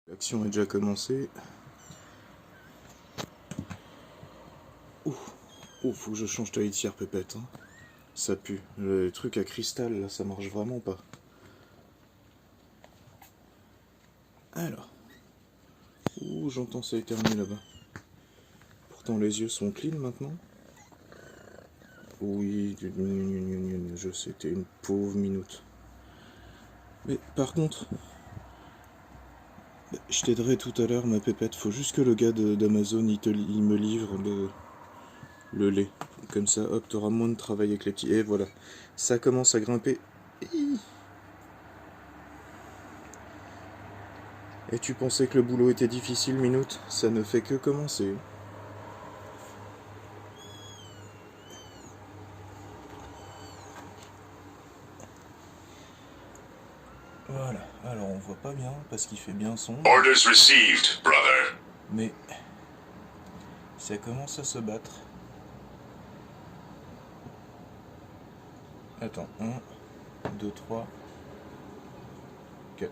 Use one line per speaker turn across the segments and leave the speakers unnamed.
L'action est déjà commencée. Ouf, faut que je change ta litière, pépette. Hein. Ça pue. Le truc à cristal, là, ça marche vraiment pas. Alors. Ouh, j'entends ça éternuer là-bas. Pourtant, les yeux sont clean maintenant. Oui, je sais, t'es une pauvre minute. Mais par contre, je t'aiderai tout à l'heure, ma pépette. Faut juste que le gars d'Amazon, il me livre le lait. Comme ça, hop, t'auras moins de travail avec les petits. Et voilà, ça commence à grimper. Et tu pensais que le boulot était difficile, Minute? Ça ne fait que commencer. Voilà, alors on voit pas bien parce qu'il fait bien sombre.
Orders received, brother.
Mais ça commence à se battre. Attends, 1, 2, 3, 4.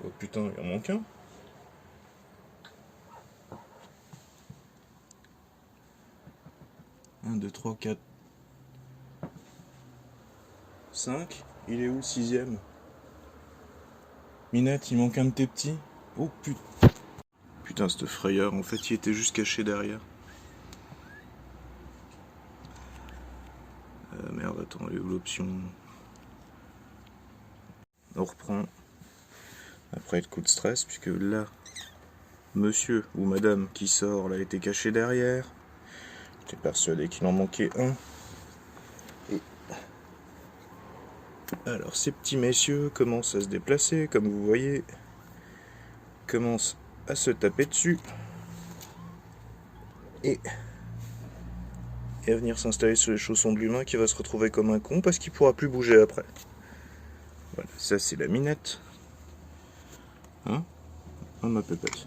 Oh putain, il en manque un. Un, 2, 3, 4, 5. Il est où le sixième? Minette, il manque un de tes petits. Oh putain. Putain, cette frayeur, en fait, il était juste caché derrière. Merde, attends, elle est où l'option? On reprend. Après le coup de stress, puisque là, monsieur ou madame qui sort, là, était caché derrière. J'étais persuadé qu'il en manquait un. Et alors, ces petits messieurs commencent à se déplacer, comme vous voyez. Commencent à se taper dessus. Et à venir s'installer sur les chaussons de l'humain qui va se retrouver comme un con parce qu'il pourra plus bouger après. Voilà, ça c'est la minette. Hein? Oh ma pépette.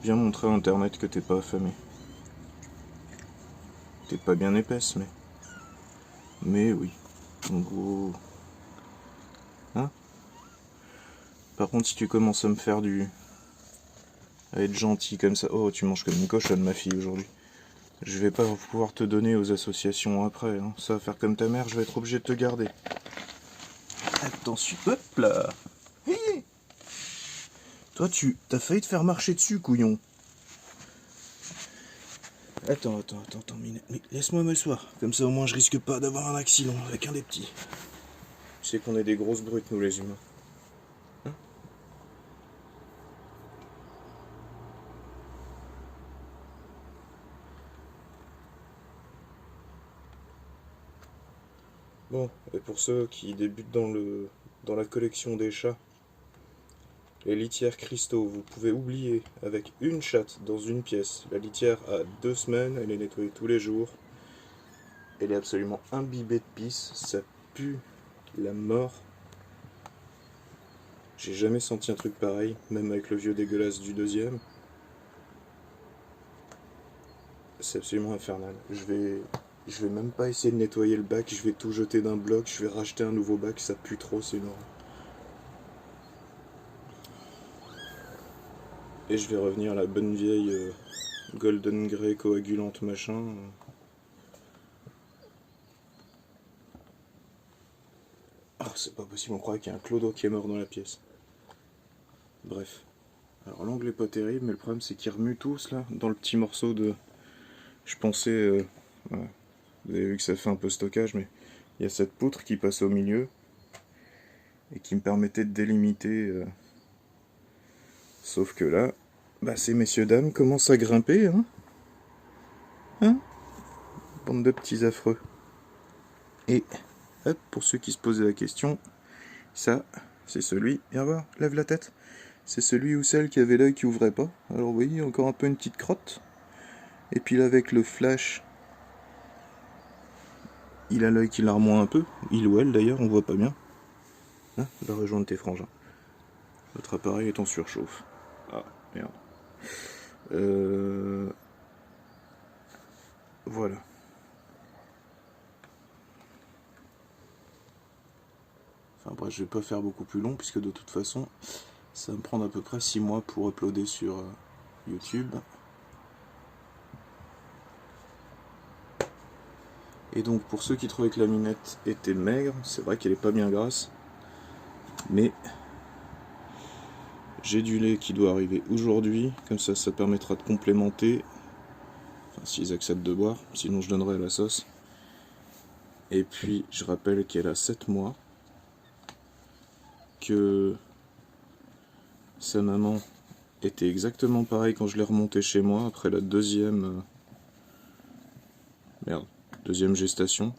Viens montrer à internet que t'es pas affamé. T'es pas bien épaisse, mais... Mais oui. En gros... Hein? Par contre, si tu commences à me faire à être gentil comme ça... Oh, tu manges comme une cochonne, ma fille, aujourd'hui. Je vais pas pouvoir te donner aux associations après. Hein. Ça va faire comme ta mère, je vais être obligé de te garder. Attention, hop là. Hey, toi, t'as failli te faire marcher dessus, couillon. Attends, Minette. Mais laisse-moi m'asseoir. Comme ça, au moins, je risque pas d'avoir un accident avec un des petits. Tu sais qu'on est des grosses brutes, nous, les humains. Hein? Bon, et pour ceux qui débutent dans la collection des chats, les litières cristaux, vous pouvez oublier avec une chatte dans une pièce. La litière a 2 semaines, elle est nettoyée tous les jours. Elle est absolument imbibée de pisse, ça pue la mort. J'ai jamais senti un truc pareil, même avec le vieux dégueulasse du deuxième. C'est absolument infernal. Je vais même pas essayer de nettoyer le bac, je vais tout jeter d'un bloc, je vais racheter un nouveau bac, ça pue trop, c'est énorme. Et je vais revenir à la bonne vieille Golden Grey coagulante machin. Ah, c'est pas possible, on croit qu'il y a un clodo qui est mort dans la pièce. Bref. Alors l'angle est pas terrible, mais le problème c'est qu'ils remuent tous là, dans le petit morceau de... Je pensais... Voilà. Vous avez vu que ça fait un peu stockage, mais il y a cette poutre qui passe au milieu et qui me permettait de délimiter. Sauf que là, bah, ces messieurs-dames commencent à grimper, hein? Hein? Bande de petits affreux. Et, hop, pour ceux qui se posaient la question, ça, c'est celui, viens voir, lève la tête. C'est celui ou celle qui avait l'œil qui ouvrait pas. Alors vous voyez, encore un peu une petite crotte. Et puis là, avec le flash, il a l'œil qui la remonte un peu. Il ou elle d'ailleurs, on voit pas bien. Hein? Va rejoindre tes frangins. Votre appareil est en surchauffe. Ah, merde. Voilà. Enfin bref, je vais pas faire beaucoup plus long, puisque de toute façon, Ça va me prendre à peu près 6 mois pour uploader sur YouTube. Et donc pour ceux qui trouvaient que la minette était maigre, c'est vrai qu'elle est pas bien grasse. Mais j'ai du lait qui doit arriver aujourd'hui, comme ça permettra de complémenter. Enfin s'ils acceptent de boire, sinon je donnerai à la sauce. Et puis je rappelle qu'elle a 7 mois, que sa maman était exactement pareil quand je l'ai remontée chez moi après la deuxième gestation,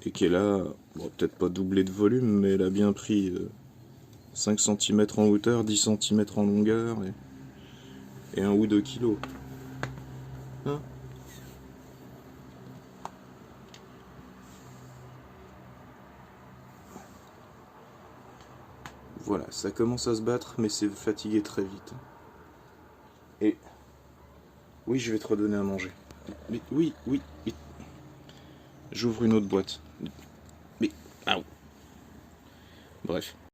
et qu'elle a, bon, peut-être pas doublé de volume, mais elle a bien pris 5 cm en hauteur, 10 cm en longueur et 1 ou 2 kilos. Hein? Voilà, ça commence à se battre, mais c'est fatigué très vite. Et oui, je vais te redonner à manger. Mais oui. J'ouvre une autre boîte. Mais, ah, bref.